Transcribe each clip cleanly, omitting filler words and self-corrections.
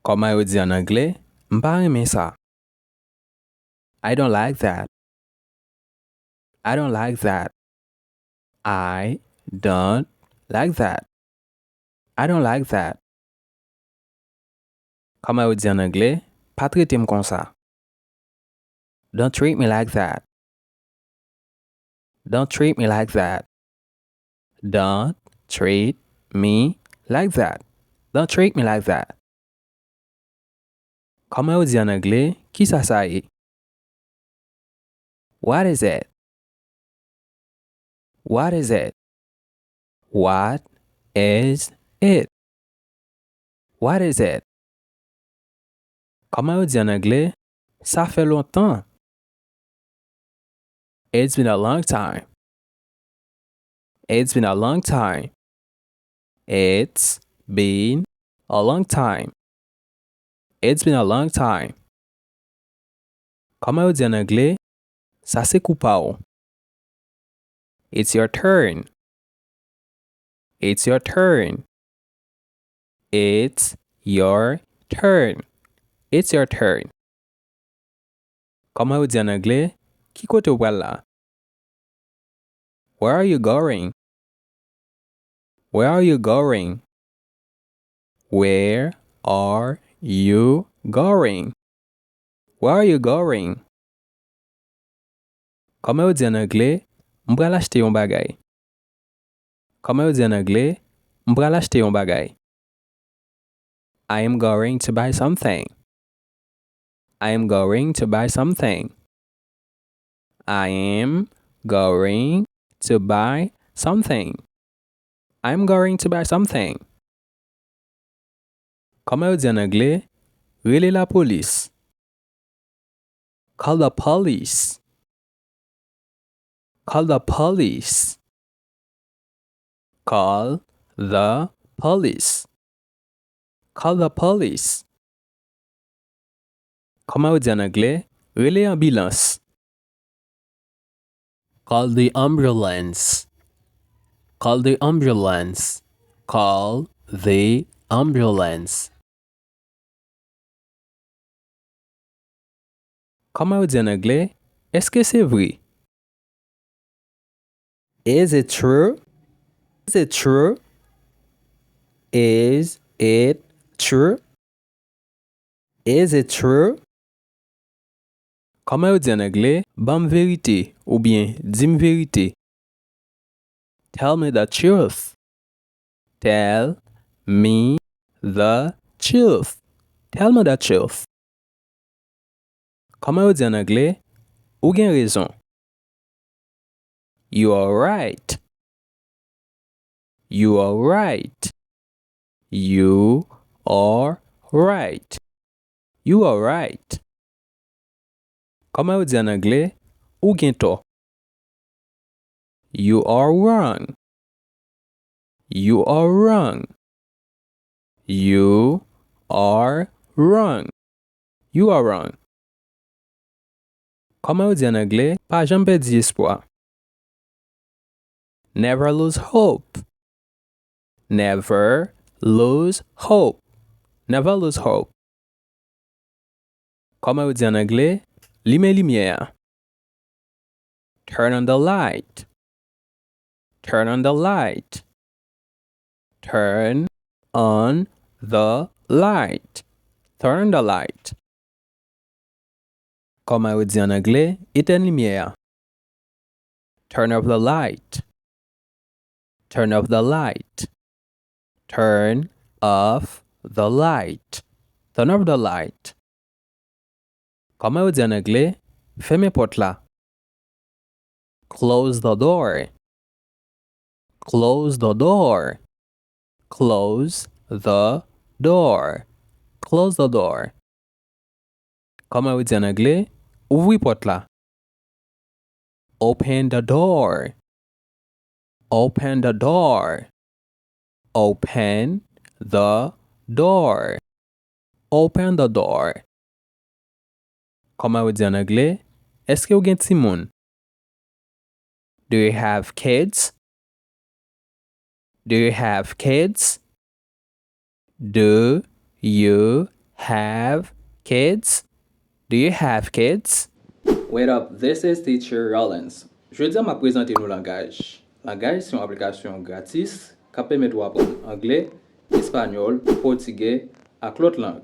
Comment yo di en anglais? M'pa reme ça. I don't like that. I don't like that. I don't like that. I don't like that. Comment yo di en anglais? Pa trete m kon sa. Don't treat me like that. Don't treat me like that. Don't treat me like that. Don't treat me like that. Comment yo di en anglais? Ki sa ye? What is it? What is it? What is it? What is it? Comment yo di en anglais? Ça fait longtemps. It's been a long time. It's been a long time. It's been a long time. It's been a long time. Comment yo di en anglais? Ça se coupa ou. It's your turn. It's your turn. It's your turn. It's your turn. Comment yo di en anglais? Ki kote ou pral la? Where are you going? Where are you going? Where are you going? Where are you going? Comment yo di en anglais? M'pral achete yon bagay. Comment yo di en anglais? M'pral achete yon bagay. I am going to buy something. I am going to buy something. I am going to buy something. I'm going to buy something. Comment yo di en anglais? Rele la police. Call the police. Call the police. Call the police. Call the police. Comment yo di en anglais? Rele ambulance. Call the ambulance. Call the ambulance. Call the ambulance. Comment yo di en anglais? Est-ce que c'est vrai? Is it true? Is it true? Is it true? Is it true? Comment yo di en anglais? Bam vérité ou bien dim vérité. Tell me the truth. Tell me the truth. Tell me the truth. Comment yo di en anglais? Ou gen raison. You are right. You are right. You are right. You are right. Comment yo di en anglais? Ou gen tort. You are wrong. You are wrong. You are wrong. You are wrong. Comment yo di en anglais? Pa jam perdi espoir. Never lose hope. Never lose hope. Never lose hope. Comment yo di en anglais? Lime lumière. Turn on the light. Turn on the light. Turn on the light. Turn on the light. Comment yo di en anglais? Éteindre lumière. Turn off the light. Turn off the light. Turn off the light. Turn off the light. Comment yo di en anglais? Fermez porte la. Close the door. Close the door. Close the door. Close the door. Comment yo di en anglais? Ouvri porte la. Open the door. Open the door. Open the door. Open the door. Comment yo di en anglais? Est-ce que yo gen ti moun? Do you have kids? Do you have kids? Do you have kids? Do you have kids? Wait up, this is teacher Rollins. Je dis m'a présenter nos langages. Langage c'est une application gratis qui permet de apprendre anglais, espagnol, portugais et l'autre langue.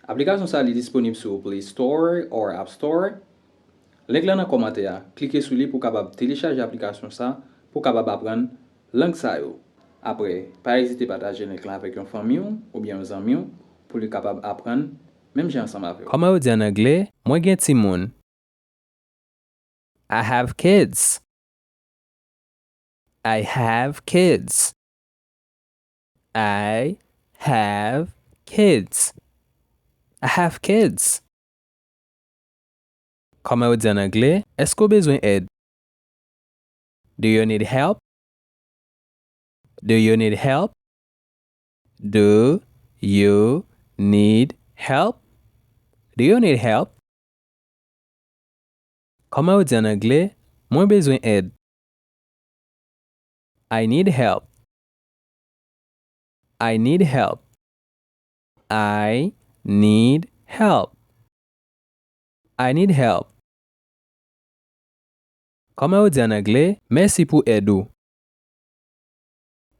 L'application ça est disponible sur Play Store ou App Store. Link là dans le commentaire, cliquez sur lui pour capable télécharger l'application ça pour capable apprendre langue ça yo. Après, pas hésiter à partager link là avec une famille ou bien un ami pour lui capable apprendre même j'ai ensemble avec. Comment on dit en anglais? Moi gen ti moun. I have kids. I have kids. I have kids. I have kids. Comment on dit en anglais? Est-ce qu'on a besoin d'aide? Do you need help? Do you need help? Do you need help? Do you need help? Comment on dit en anglais? Moi besoin d'aide. I need help. I need help. I need help. I need help. Comment on dit en anglais? Merci pour aide.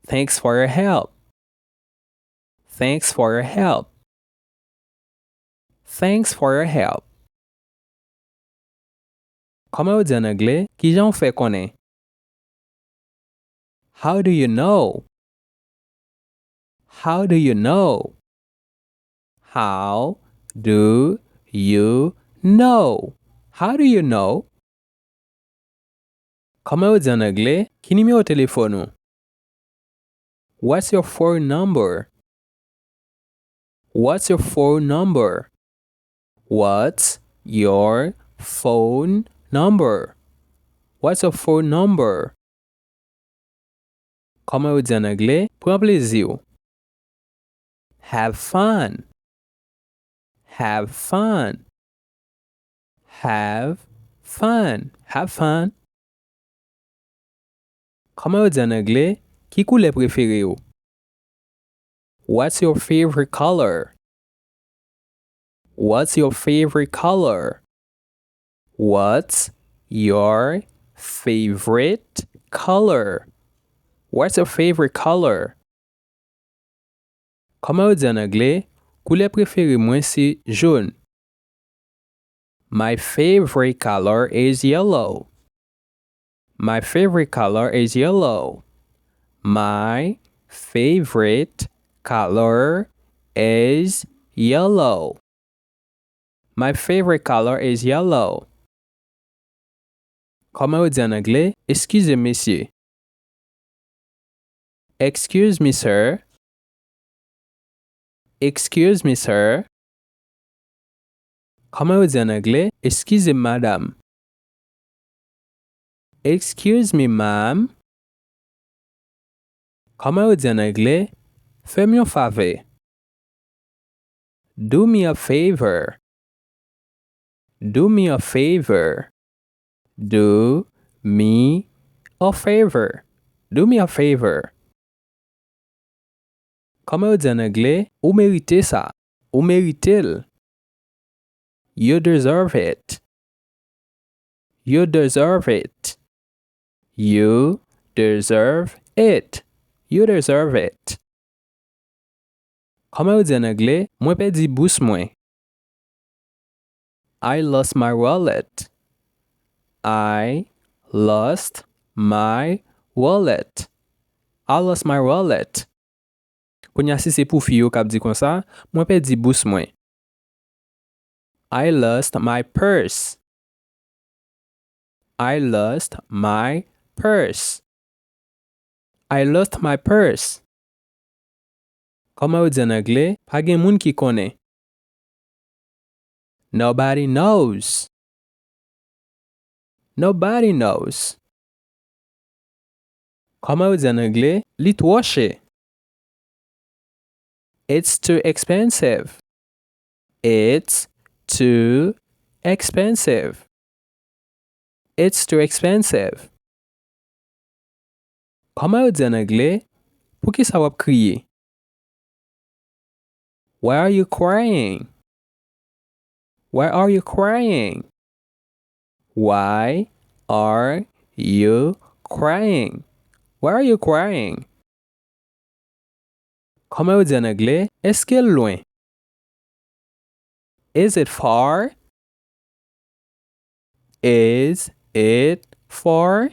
Thanks for your help. Thanks for your help. Thanks for your help. Comment on dit en anglais? Qui j'en fait connaître? How do you know? How do you know? How do you know? How do you know? Comment on dit en anglais? Qui numéro téléphone? What's your phone number? What's your phone number? What's your phone number? What's your phone number? Comment on dit en anglais? Prends plaisir. Have fun. Have fun. Have fun. Have fun. Comment on dit en anglais? Qui couleur préférée? What's your favorite color? What's your favorite color? What's your favorite color? What's your favorite color? Comment on dit en anglais? Couleur préférée moi c'est jaune. My favorite color is yellow. My favorite color is yellow. My favorite color is yellow. My favorite color is yellow. Comment on dit en anglais? Excusez monsieur. Excuse me, sir. Excuse me, sir. Comment on dit en anglais? Excusez madame. Excuse me, ma'am. Comment on dit en anglais? Fais-moi un faveur. Do me a favor. Do me a favor. Do me a favor. Do me a favor. Comment on dit en anglais? Ou méritez ça. Ou méritez-le. You deserve it. You deserve it. You deserve it. You deserve it. Comment on dit en anglais? Moi perdi bouche moi. I lost my wallet. I lost my wallet. I lost my wallet. Kounya si c'est pour fille k'ap di kon ça, moi perdi bouche moi. I lost my purse. I lost my purse. I lost my purse. Comment on dit en anglais? Pa gen moun ki connaît. Nobody knows. Nobody knows. Comment on dit en anglais? Li trop cher. It's too expensive. It's too expensive. It's too expensive. Comment on dit en anglais? Pour qui ça va crier? Why are you crying? Why are you crying? Why are you crying? Why are you crying? Comment on dit en anglais? Est-ce qu'elle est loin? Is it far? Is it far?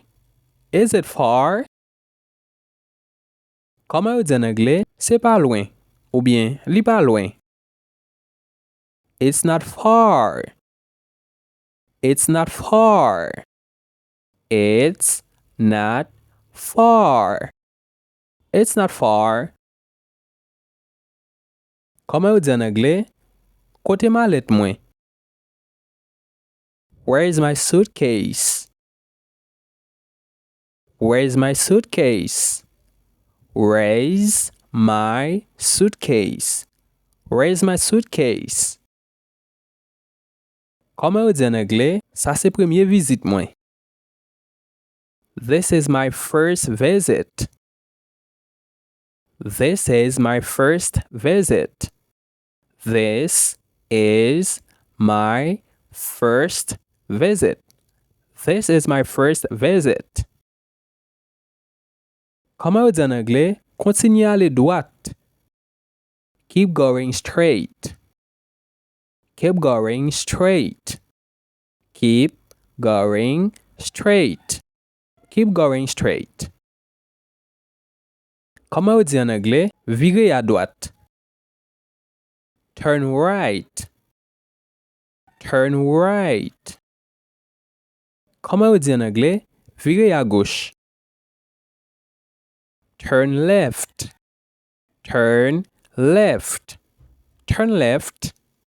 Is it far? Comment on dit en anglais? C'est pas loin. Ou bien, li pas loin. It's not far. It's not far. It's not far. It's not far. Comment on dit en anglais? Kote malet mwen. Where is my suitcase? Where is my suitcase? Where is my suitcase? Where is my suitcase? Comment on dit en anglais? Ça c'est premier visite mwen. This is my first visit. This is my first visit. This is my first visit. This is my first visit. Comment on dit en anglais? Continue à aller droite. Keep going straight. Keep going straight. Keep going straight. Keep going straight. Comment on dit en anglais? Virer à droite. Turn right. Turn right. Comment on dit en anglais? Virer à gauche. Turn left. Turn left. Turn left.